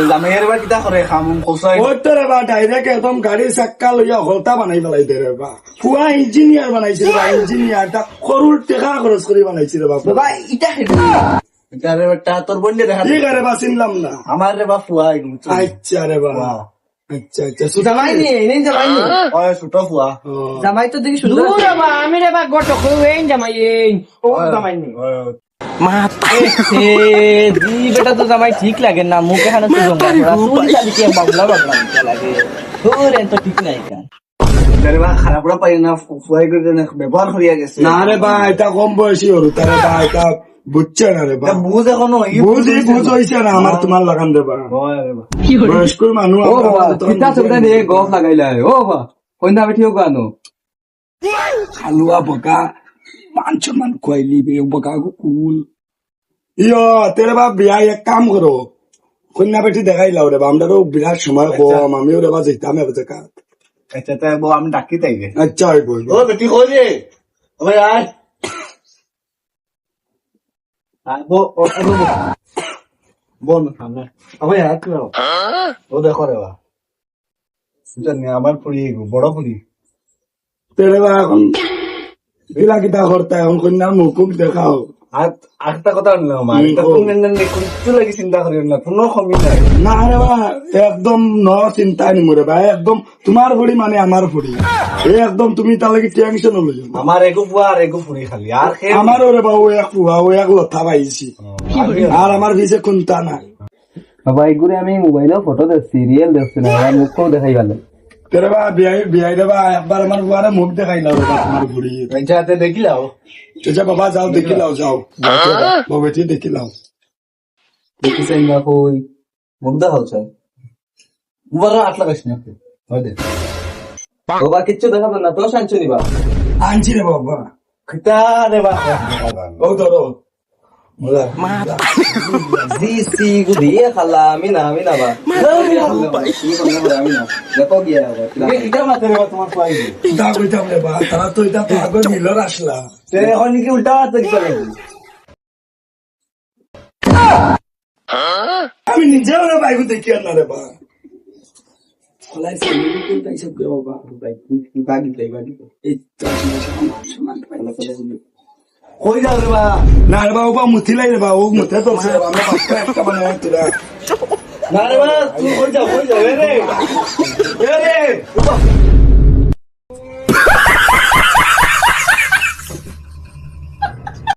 জামাইয়ের বা কিতা করে খাম কোসাই ওই তো রে বা ডাইরেক্ট একদম গাড়ির চাক্কা লইয়া হলতা বানাই পেলাইতে রে বা পুয়া ইঞ্জিনিয়ার বানাইছে রে বা ইঞ্জিনিয়ার তা করুর টাকা খরচ করে বানাইছে রে বাবা বাবা ইটা এটা রে বেটা তোর বন্ধে দেখা ঠিক রে বা চিনলাম না আমার রে বা ফুয়া আচ্ছা রে বা আচ্ছা আচ্ছা জামাই নি এই জামাই নি ওই ছোট ফুয়া জামাই তো দেখি সুন্দর দূর বাবা আমি রে বা গট কইন জামাই এই ও জামাই নি জি বেটা তো জামাই ঠিক লাগে না মুখে হানা তো জঙ্গা তুই চালি কি বাবলা বাবলা লাগে তোর এত ঠিক নাই কেন রে বা খারাপ করে পাই না ফুয়াই করে ব্যবহার করিয়া গেছে না রে বা এটা কম বয়সী হলো তারে বা এটা বুঝছে না রে বা বুঝ এখনো বুঝ হইছে না আমার তোমার লাগান রে বা বয়স্ক মানুষ ও বাবা কিতা সুবিধা নিয়ে গফ লাগাইলা ও বাবা কইনা বেঠিও গানো হালুয়া বকা মান সম্মান খুয়াইলি বে বকা কুল ইয় তেরে বা বিয়া এক কাম করো কন্যা বেটি দেখাই লাও রে বা আমারও বিরাট সময় কম আমিও রে বা যেতাম এবার দেখা আচ্ছা তাই বউ আমি ডাকি তাই আচ্ছা হইব ও বেটি কই রে ওই আয় বোন আমি আর কি ও দেখো রে বা জানি আমার ফুড়ি বড় ফুড়ি তেরে বা এখন বিলা কিতা করতে এখন কন্যার মুখ দেখাও আর একটা কথা বললাম আমি তো কিছু লাগি চিন্তা করি না কোনো কমি নাই না রে বা একদম ন চিন্তা নিমু রে বা একদম তোমার ফুড়ি মানে আমার ফুড়ি একদম তুমি তার লাগি টেনশন হলো আমার এগো ফুয়া আর এগো ফুড়ি খালি আর আমারও রে বা ও এক ফুয়া ও এক লথা পাইছি আর আমার ভিজে কোনটা নাই বাবা এগুলো আমি মোবাইলেও ফটো দেখছি রিয়েল দেখছি না আমার মুখও দেখাই গেল তেরে বা বিয়াই রে বা একবার আমার বুয়ারে মুখ দেখাইলাও রে বা তোমার ফুড়ি যাতে দেখিলাও আচ্ছা বাবা যাও দেখিলাও যাও বেটি দেখিলাও দেখিছেন না কই মুখ দেখাও চাই বড় আট লাগাইছ না হয় দে বাবা কিচ্ছু দেখাবো না তো শান্তি নিবা আনছি রে বাবা কিতা রে বা ও ধরো জি সি গুদিয়ে খালা আমি না বা আমি না দেখো গিয়া কিতা মাতে রে তোমার পাই দা কইতাম রে বা তারা তো এটা তো আগে মিলর আসলা তে এখন কি উল্টা হাতে দিতে লাগি আমি নিজেও রে বাইকু দেখি না রে বা ফলাই সাইনি কোন তাইছে রে বাবা বাগি এই তো সমান পাইলা কই যাও রে বা না রে বাবা মুতিলাই রে বাবা ও মুতে তো সে আমরা পাঁচটা একটা বানাই তোরা না রে বা তুই কই যাও এ রে